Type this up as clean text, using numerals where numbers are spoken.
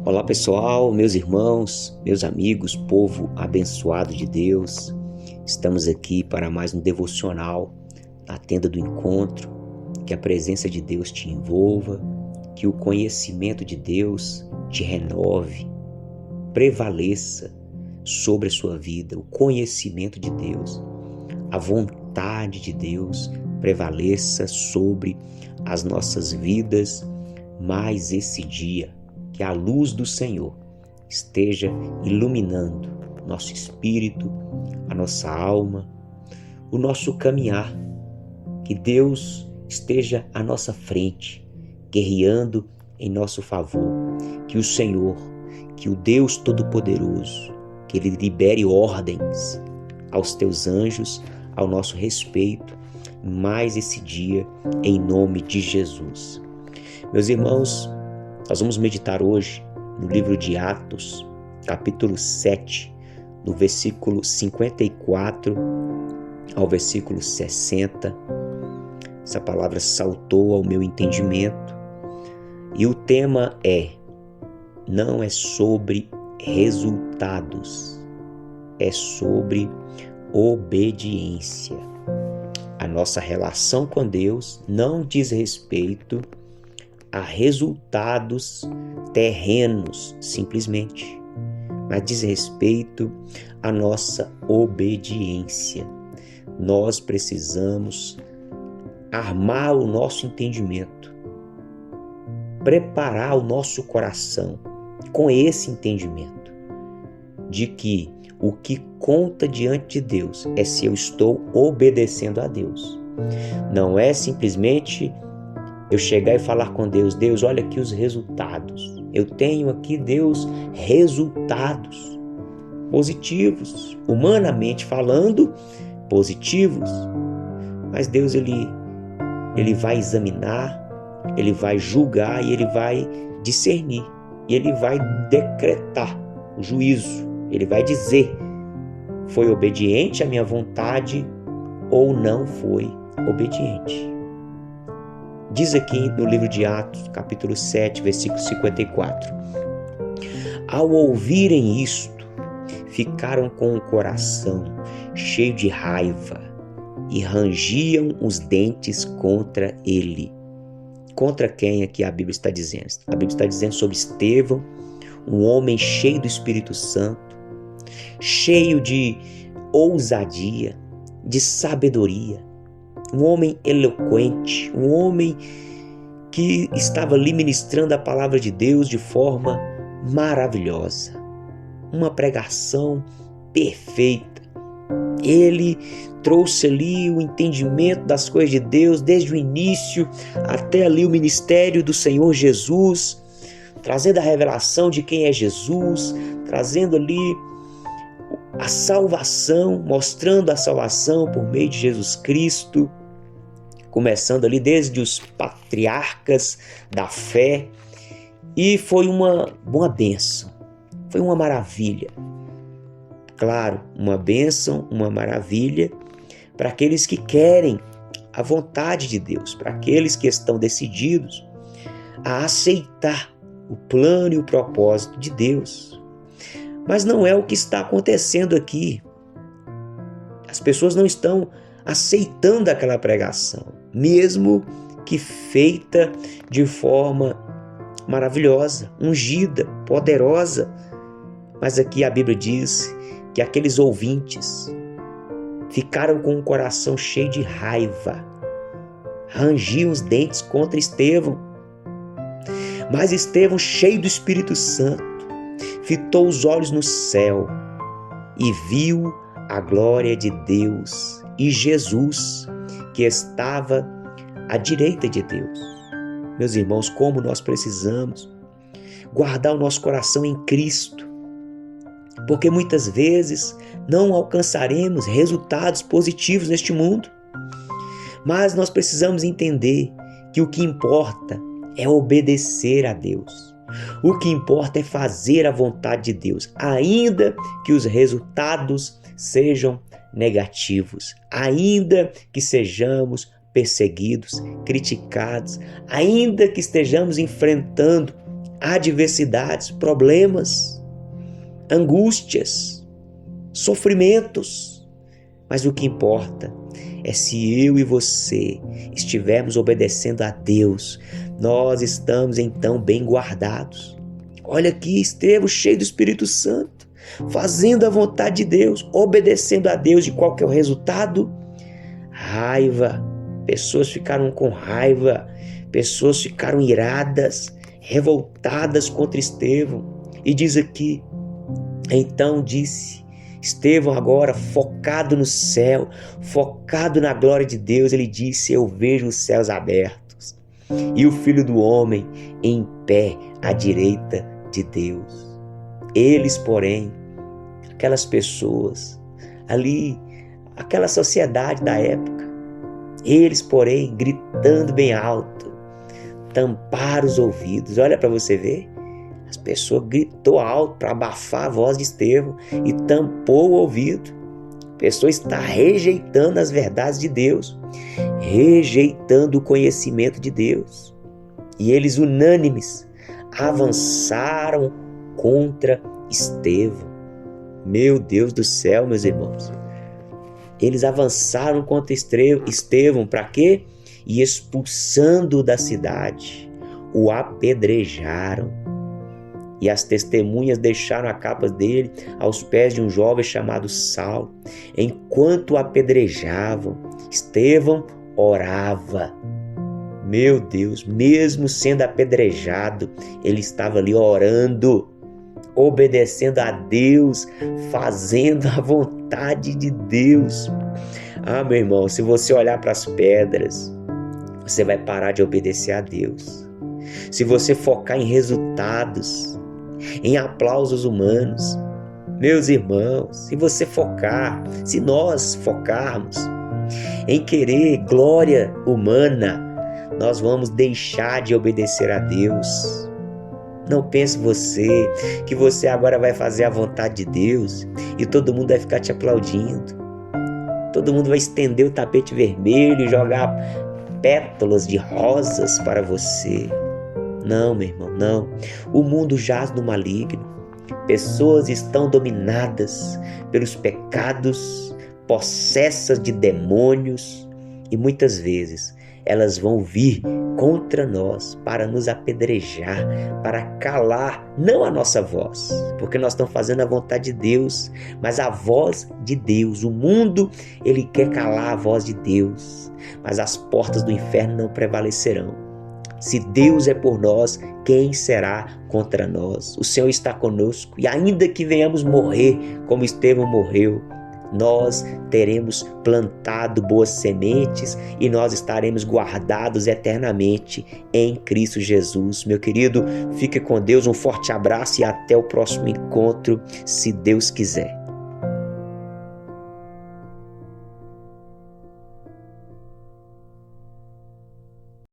Olá pessoal, meus irmãos, meus amigos, povo abençoado de Deus. Estamos aqui para mais um devocional na tenda do encontro. Que a presença de Deus te envolva, que o conhecimento de Deus te renove, prevaleça sobre a sua vida. O conhecimento de Deus, a vontade de Deus prevaleça sobre as nossas vidas mais esse dia. Que a luz do Senhor esteja iluminando nosso espírito, a nossa alma, o nosso caminhar. Que Deus esteja à nossa frente, guerreando em nosso favor. Que o Senhor, que o Deus Todo-Poderoso, que Ele libere ordens aos teus anjos, ao nosso respeito, mais esse dia, em nome de Jesus. Meus irmãos, nós vamos meditar hoje no livro de Atos, capítulo 7, do versículo 54 ao versículo 60. Essa palavra saltou ao meu entendimento e o tema não é sobre resultados, é sobre obediência. A nossa relação com Deus não diz respeito a resultados terrenos, simplesmente, mas diz respeito à nossa obediência. Nós precisamos armar o nosso entendimento, preparar o nosso coração com esse entendimento de que o que conta diante de Deus é se eu estou obedecendo a Deus. Não é simplesmente eu chegar e falar com Deus: Deus, olha aqui os resultados. Eu tenho aqui, Deus, resultados positivos, humanamente falando, positivos. Mas Deus, Ele vai examinar, Ele vai julgar e Ele vai discernir. E Ele vai decretar o juízo. Ele vai dizer: foi obediente à minha vontade ou não foi obediente. Diz aqui no livro de Atos, capítulo 7, versículo 54. Ao ouvirem isto, ficaram com o coração cheio de raiva e rangiam os dentes contra ele. Contra quem aqui a Bíblia está dizendo? A Bíblia está dizendo sobre Estevão, um homem cheio do Espírito Santo, cheio de ousadia, de sabedoria. Um homem eloquente, um homem que estava ali ministrando a palavra de Deus de forma maravilhosa. Uma pregação perfeita. Ele trouxe ali o entendimento das coisas de Deus desde o início até ali o ministério do Senhor Jesus, trazendo a revelação de quem é Jesus, trazendo ali a salvação, mostrando a salvação por meio de Jesus Cristo, começando ali desde os patriarcas da fé, e foi uma bênção, foi uma maravilha. Claro, uma bênção, uma maravilha para aqueles que querem a vontade de Deus, para aqueles que estão decididos a aceitar o plano e o propósito de Deus. Mas não é o que está acontecendo aqui. As pessoas não estão aceitando aquela pregação, mesmo que feita de forma maravilhosa, ungida, poderosa. Mas aqui a Bíblia diz que aqueles ouvintes ficaram com o coração cheio de raiva, rangiam os dentes contra Estevão. Mas Estevão, cheio do Espírito Santo, fitou os olhos no céu e viu a glória de Deus e Jesus, que estava à direita de Deus. Meus irmãos, como nós precisamos guardar o nosso coração em Cristo, porque muitas vezes não alcançaremos resultados positivos neste mundo, mas nós precisamos entender que o que importa é obedecer a Deus. O que importa é fazer a vontade de Deus, ainda que os resultados sejam negativos, ainda que sejamos perseguidos, criticados, ainda que estejamos enfrentando adversidades, problemas, angústias, sofrimentos. Mas o que importa é se eu e você estivermos obedecendo a Deus, nós estamos então bem guardados. Olha aqui, Estevão, cheio do Espírito Santo, fazendo a vontade de Deus, obedecendo a Deus. E qual que é o resultado? Raiva. Pessoas ficaram com raiva, pessoas ficaram iradas, revoltadas contra Estevão. E diz aqui, então disse Estevão, agora focado no céu, focado na glória de Deus, ele disse: eu vejo os céus abertos e o Filho do Homem em pé à direita de Deus. Eles, porém, aquelas pessoas ali, aquela sociedade da época, eles, porém, gritando bem alto, tamparam os ouvidos. Olha para você ver. As pessoas gritou alto para abafar a voz de Estevão e tampou o ouvido. A pessoa está rejeitando as verdades de Deus, rejeitando o conhecimento de Deus. E eles, unânimes, avançaram contra Estevão. Meu Deus do céu, meus irmãos. Eles avançaram contra Estevão para quê? E expulsando-o da cidade, o apedrejaram. E as testemunhas deixaram a capa dele aos pés de um jovem chamado Saulo. Enquanto o apedrejavam, Estevão orava. Meu Deus, mesmo sendo apedrejado, ele estava ali orando, obedecendo a Deus, fazendo a vontade de Deus. Ah, meu irmão, se você olhar para as pedras, você vai parar de obedecer a Deus. Se você focar em resultados, em aplausos humanos, meus irmãos, se nós focarmos em querer glória humana, nós vamos deixar de obedecer a Deus. Não pense você que você agora vai fazer a vontade de Deus e todo mundo vai ficar te aplaudindo. Todo mundo vai estender o tapete vermelho e jogar pétalas de rosas para você. Não, meu irmão, não. O mundo jaz no maligno. Pessoas estão dominadas pelos pecados, possessas de demônios, e muitas vezes elas vão vir contra nós para nos apedrejar, para calar não a nossa voz, porque nós estamos fazendo a vontade de Deus, mas a voz de Deus. O mundo, ele quer calar a voz de Deus, mas as portas do inferno não prevalecerão. Se Deus é por nós, quem será contra nós? O Senhor está conosco, e ainda que venhamos morrer como Estevão morreu, nós teremos plantado boas sementes e nós estaremos guardados eternamente em Cristo Jesus. Meu querido, fique com Deus, um forte abraço e até o próximo encontro, se Deus quiser.